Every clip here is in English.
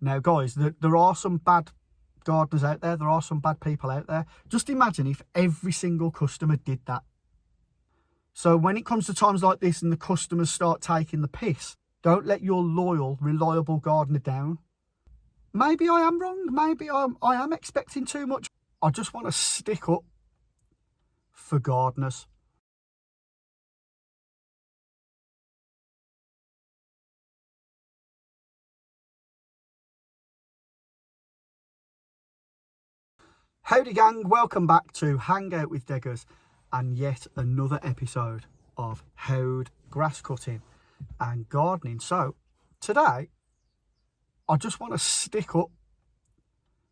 Now, guys, there are some bad gardeners out there. There are some bad people out there. Just imagine if every single customer did that. So when it comes to times like this and the customers start taking the piss, don't let your loyal, reliable gardener down. Maybe I am wrong. Maybe I am expecting too much. I just want to stick up for gardeners. Howdy gang, welcome back to Hang Out with Deggers and yet another episode of HOWD grass cutting and gardening. So today I just want to stick up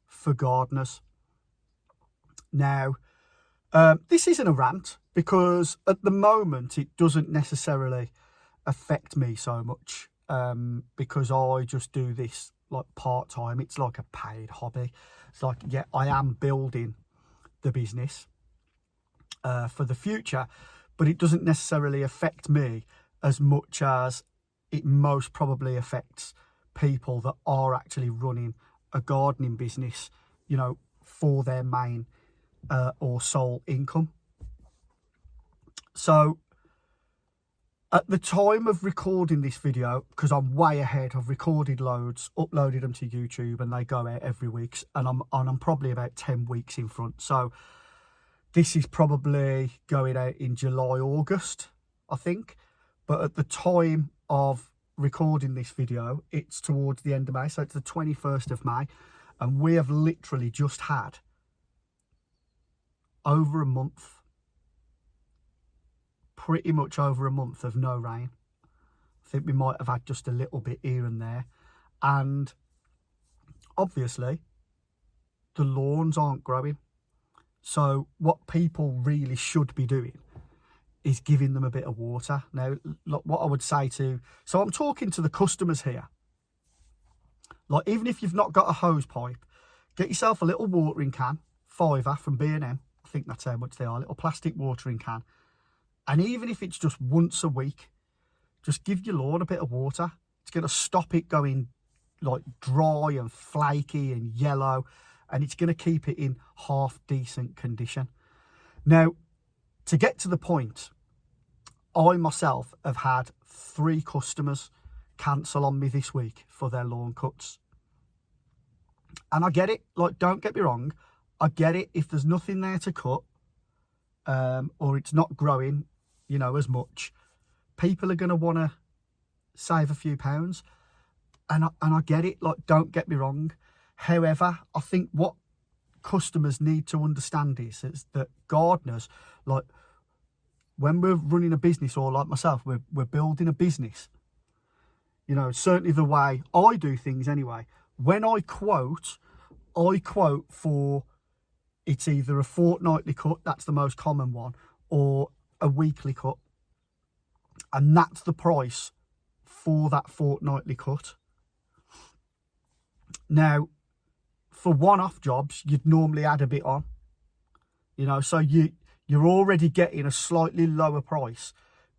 for gardeners. Now this isn't a rant because at the moment it doesn't necessarily affect me so much because I just do this like part-time. It's like a paid hobby. It's like, yeah, I am building the business for the future, but it doesn't necessarily affect me as much as it most probably affects people that are actually running a gardening business, you know, for their main or sole income. So at the time of recording this video, because I'm way ahead, I've recorded loads, uploaded them to YouTube, and they go out every week, and I'm probably about 10 weeks in front. So this is probably going out in July, August, I think. But at the time of recording this video, it's towards the end of May, so it's the 21st of May, and we have literally just had over a month, pretty much over a month of no rain. I think we might have had just a little bit here and there, and obviously the lawns aren't growing. So what people really should be doing is giving them a bit of water. Now, look, what I would say so I'm talking to the customers here, like, even if you've not got a hose pipe, get yourself a little watering can, £5 from B&M. I think that's how much they are, a little plastic watering can. And even if it's just once a week, just give your lawn a bit of water. It's going to stop it going like dry and flaky and yellow, and it's going to keep it in half decent condition. Now, to get to the point, I myself have had 3 customers cancel on me this week for their lawn cuts. And I get it, like, don't get me wrong, I get it. If there's nothing there to cut, or it's not growing, you know, as much, people are going to want to save a few pounds, and I get it, like, don't get me wrong. However, I think what customers need to understand is that gardeners, like, when we're running a business, or like myself, we're building a business, you know, certainly the way I do things anyway, when I quote for, it's either a fortnightly cut, that's the most common one, or a weekly cut, and that's the price for that fortnightly cut. Now, for one-off jobs, you'd normally add a bit on, you know, so you're already getting a slightly lower price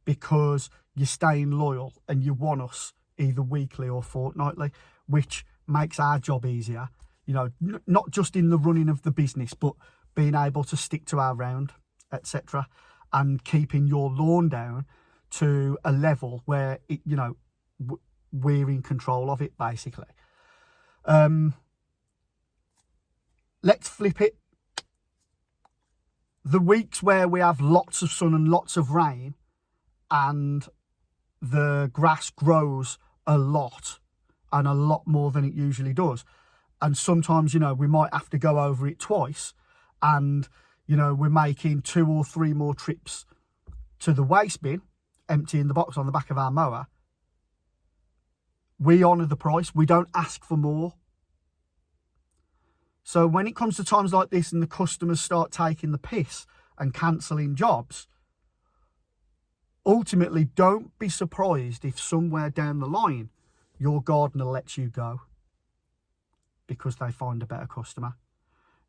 because you're staying loyal and you want us either weekly or fortnightly, which makes our job easier, you know, not just in the running of the business, but being able to stick to our round, etc., and keeping your lawn down to a level where it, you know, we're in control of it, basically. Let's flip it. The weeks where we have lots of sun and lots of rain and the grass grows a lot, and a lot more than it usually does, and sometimes, you know, we might have to go over it twice, and, you know, we're making 2 or 3 more trips to the waste bin, emptying the box on the back of our mower, we honour the price. We don't ask for more. So when it comes to times like this and the customers start taking the piss and cancelling jobs, ultimately, don't be surprised if somewhere down the line your gardener lets you go because they find a better customer.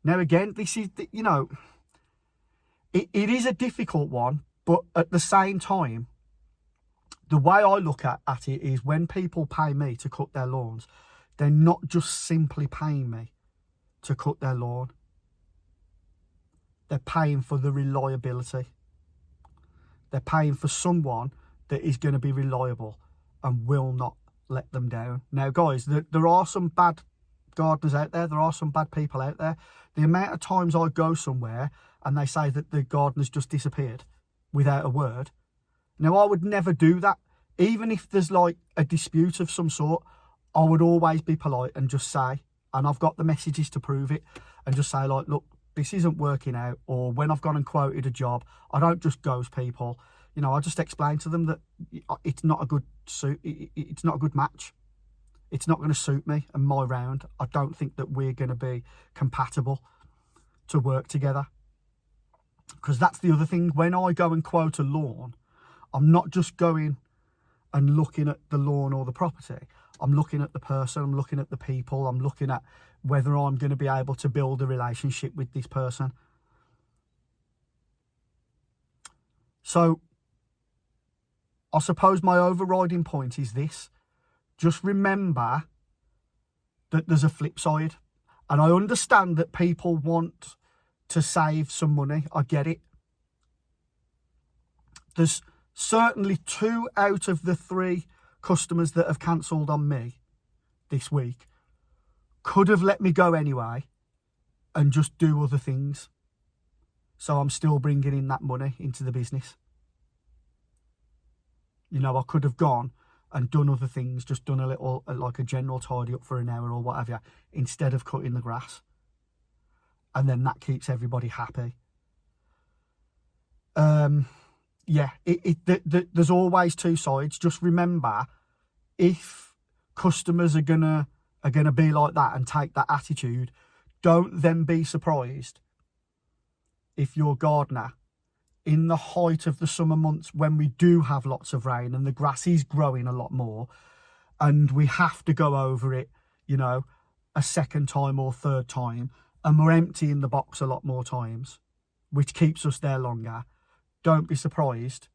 Now, again, this is, you know, it is a difficult one, but at the same time, the way I look at it is when people pay me to cut their lawns, they're not just simply paying me to cut their lawn. They're paying for the reliability. They're paying for someone that is going to be reliable and will not let them down. Now, guys, there are some bad gardeners out there. There are some bad people out there. The amount of times I go somewhere and they say that the gardener's just disappeared without a word. Now, I would never do that. Even if there's like a dispute of some sort, I would always be polite and just say, and I've got the messages to prove it, and just say like, look, this isn't working out. Or when I've gone and quoted a job, I don't just ghost people. You know, I just explain to them that it's not a good suit. It's not a good match. It's not going to suit me and my round. I don't think that we're going to be compatible to work together. Because that's the other thing. When I go and quote a lawn, I'm not just going and looking at the lawn or the property. I'm looking at the person. I'm looking at the people. I'm looking at whether I'm going to be able to build a relationship with this person. So I suppose my overriding point is this. Just remember that there's a flip side. And I understand that people want to save some money. I get it. There's certainly 2 out of the 3 customers that have cancelled on me this week could have let me go anyway and just do other things. So I'm still bringing in that money into the business. You know, I could have gone and done other things, just done a little, like a general tidy up for an hour or whatever, instead of cutting the grass. And then that keeps everybody happy. Yeah, there's always 2 sides. Just remember, if customers are gonna be like that and take that attitude, don't then be surprised if your gardener, in the height of the summer months when we do have lots of rain and the grass is growing a lot more and we have to go over it, you know, a second time or third time, and we're emptying the box a lot more times, which keeps us there longer, don't be surprised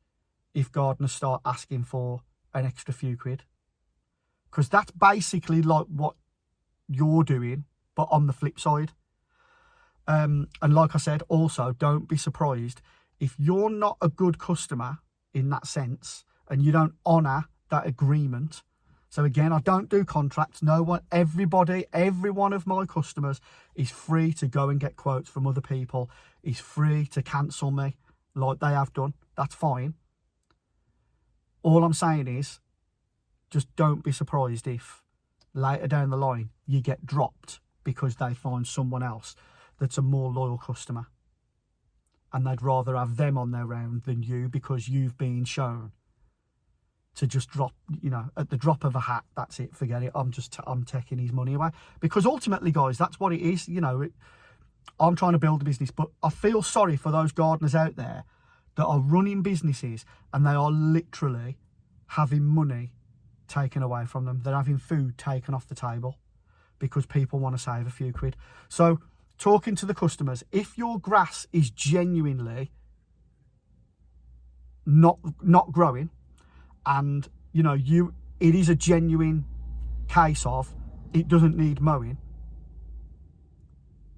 if gardeners start asking for an extra few quid. Because that's basically like what you're doing, but on the flip side. And like I said, also, don't be surprised if you're not a good customer in that sense and you don't honour that agreement. So again, I don't do contracts. No one, every one of my customers is free to go and get quotes from other people. Is free to cancel me like they have done. That's fine. All I'm saying is, just don't be surprised if later down the line you get dropped because they find someone else that's a more loyal customer. And they'd rather have them on their round than you because you've been shown to just drop, you know, at the drop of a hat, that's it, forget it. I'm taking his money away. Because ultimately, guys, that's what it is. You know, I'm trying to build a business, but I feel sorry for those gardeners out there that are running businesses and they are literally having money taken away from them. They're having food taken off the table because people want to save a few quid. So, talking to the customers, if your grass is genuinely not growing, and you know it is a genuine case of it doesn't need mowing,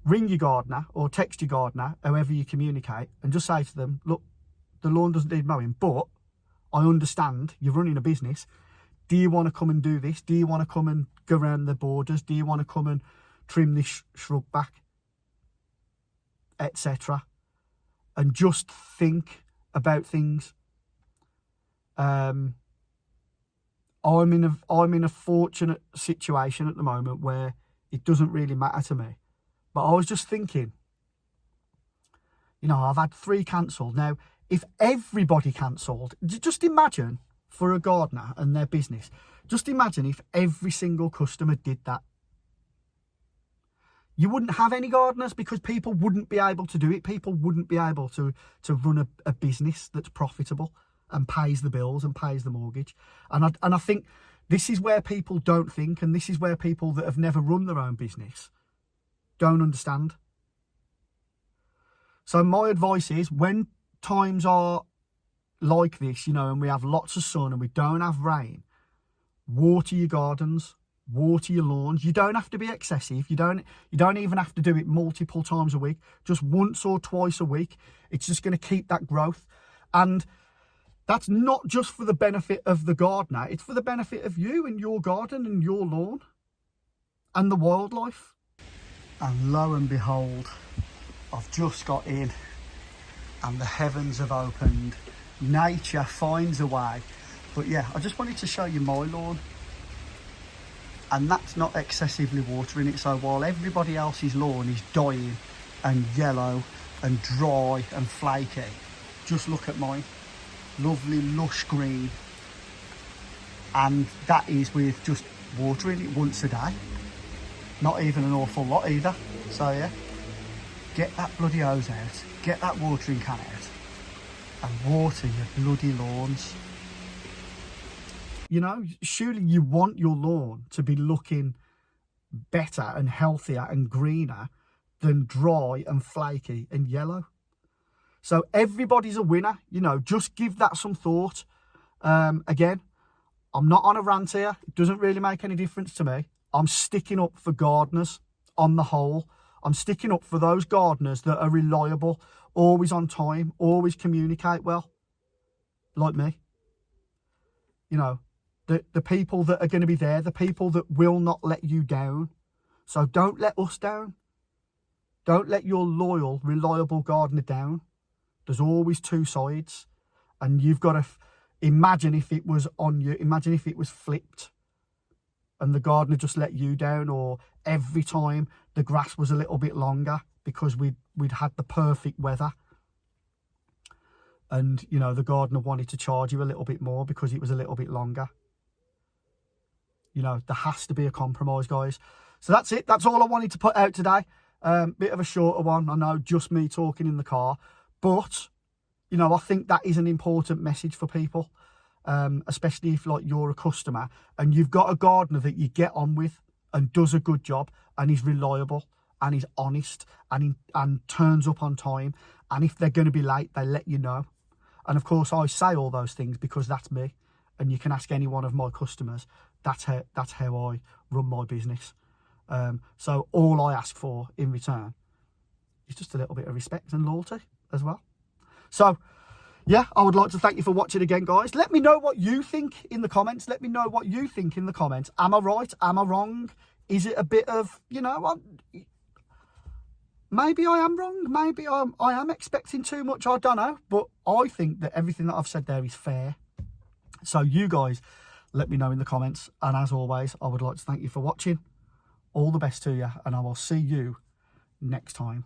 ring your gardener or text your gardener, however you communicate, and just say to them, look, the lawn doesn't need mowing, but I understand you're running a business. Do you want to come and do this? Do you want to come and go around the borders? Do you want to come and trim this shrub back, etc.? And just think about things. I'm in a fortunate situation at the moment where it doesn't really matter to me. But I was just thinking, you know, I've had 3 cancelled. Now, if everybody cancelled, just imagine for a gardener and their business, just imagine if every single customer did that. You wouldn't have any gardeners because people wouldn't be able to do it. People wouldn't be able to run a business that's profitable and pays the bills and pays the mortgage. And I think this is where people don't think, and this is where people that have never run their own business don't understand. So my advice is, when times are like this, you know, and we have lots of sun and we don't have rain, water your gardens, water your lawns. You don't have to be excessive. You don't even have to do it multiple times a week. Just once or twice a week. It's just going to keep that growth. And that's not just for the benefit of the gardener. It's for the benefit of you and your garden and your lawn and the wildlife. And lo and behold, I've just got in and the heavens have opened. Nature finds a way. But yeah, I just wanted to show you my lawn. And that's not excessively watering it. So while everybody else's lawn is dying and yellow and dry and flaky, just look at mine. Lovely lush green. And that is with just watering it once a day. Not even an awful lot either. So yeah, get that bloody hose out, get that watering can out and water your bloody lawns. You know, surely you want your lawn to be looking better and healthier and greener than dry and flaky and yellow. So everybody's a winner, you know, just give that some thought. Again, I'm not on a rant here. It doesn't really make any difference to me. I'm sticking up for gardeners on the whole. I'm sticking up for those gardeners that are reliable, always on time, always communicate well, like me. You know, the people that are going to be there, the people that will not let you down. So don't let us down. Don't let your loyal, reliable gardener down. There's always two sides. And you've got to imagine if it was on you. Imagine if it was flipped and the gardener just let you down, or every time the grass was a little bit longer because we'd had the perfect weather. And, you know, the gardener wanted to charge you a little bit more because it was a little bit longer. You know, there has to be a compromise, guys. So that's it. That's all I wanted to put out today. Bit of a shorter one. I know, just me talking in the car. But, you know, I think that is an important message for people. Especially if, like, you're a customer and you've got a gardener that you get on with and does a good job and is reliable and is honest and turns up on time. And if they're going to be late, they let you know. And of course, I say all those things because that's me. And you can ask any one of my customers. That's how I run my business. So all I ask for in return is just a little bit of respect and loyalty as well. So yeah, I would like to thank you for watching again, guys. Let me know what you think in the comments. Let me know what you think in the comments. Am I right? Am I wrong? Is it a bit of, you know, maybe I am wrong. Maybe I am expecting too much. I don't know. But I think that everything that I've said there is fair. So you guys, let me know in the comments. And as always, I would like to thank you for watching. All the best to you. And I will see you next time.